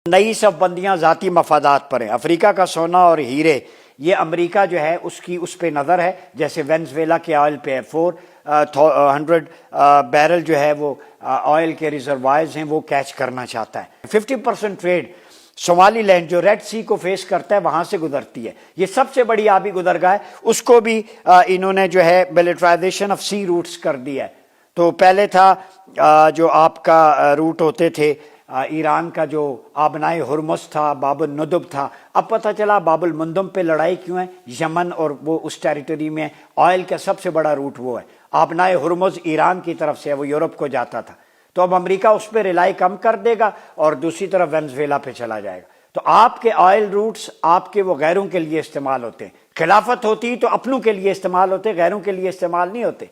نئی صفبندیاں ذاتی مفادات پر ہیں۔ افریقہ کا سونا اور ہیرے یہ امریکہ جو ہے اس پہ نظر ہے، جیسے وینزویلا کے آئل پہ 400 بیرل جو ہے وہ آئل کے ریزروائرز ہیں، وہ کیچ کرنا چاہتا ہے۔ 50% ٹریڈ صومالی لینڈ جو ریڈ سی کو فیس کرتا ہے وہاں سے گزرتی ہے، یہ سب سے بڑی آبی گزرگاہ ہے، اس کو بھی انہوں نے جو ہے ملٹرائزیشن آف سی روٹس کر دیا ہے۔ تو پہلے تھا جو آپ کا روٹ ہوتے تھے ایران کا جو آبنائے ہرمز تھا، باب الندب تھا، اب پتہ چلا باب المندب پہ لڑائی کیوں ہے، یمن اور وہ اس ٹیریٹری میں آئل کا سب سے بڑا روٹ وہ ہے۔ آبنائے ہرمز ایران کی طرف سے ہے، وہ یورپ کو جاتا تھا، تو اب امریکہ اس پہ ریلائی کم کر دے گا اور دوسری طرف وینزویلا پہ چلا جائے گا۔ تو آپ کے آئل روٹس آپ کے وہ غیروں کے لیے استعمال ہوتے ہیں، خلافت ہوتی تو اپنوں کے لیے استعمال ہوتے، غیروں کے لیے استعمال نہیں ہوتے۔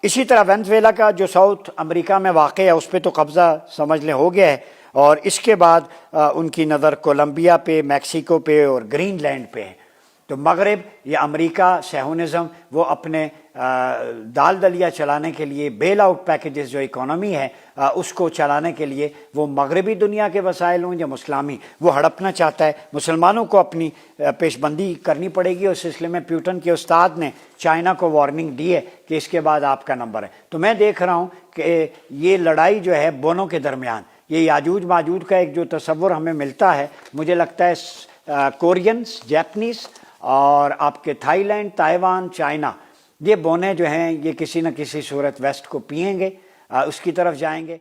اسی طرح وینزویلا کا جو ساؤتھ امریکہ میں واقع ہے اس پہ تو قبضہ سمجھ لیں ہو گیا ہے، اور اس کے بعد ان کی نظر کولمبیا پہ، میکسیکو پہ اور گرین لینڈ پہ ہے۔ تو مغرب یا امریکہ سیہونزم وہ اپنے دال دلیا چلانے کے لیے، بیل آؤٹ پیکیجز جو اکانومی ہے اس کو چلانے کے لیے، وہ مغربی دنیا کے وسائل ہوں یا مسلامی، وہ ہڑپنا چاہتا ہے۔ مسلمانوں کو اپنی پیش بندی کرنی پڑے گی، اس سلسلے میں پیوٹن کے استاد نے چائنا کو وارننگ دی ہے کہ اس کے بعد آپ کا نمبر ہے۔ تو میں دیکھ رہا ہوں کہ یہ لڑائی جو ہے بونوں کے درمیان، یہ یاجوج ماجوج کا ایک جو تصور ہمیں ملتا ہے، مجھے لگتا ہے کورینز، جیپنیز اور آپ کے تھائی لینڈ، تائیوان، چائنا، یہ بونے جو ہیں یہ کسی نہ کسی صورت ویسٹ کو پئیں گے، اس کی طرف جائیں گے۔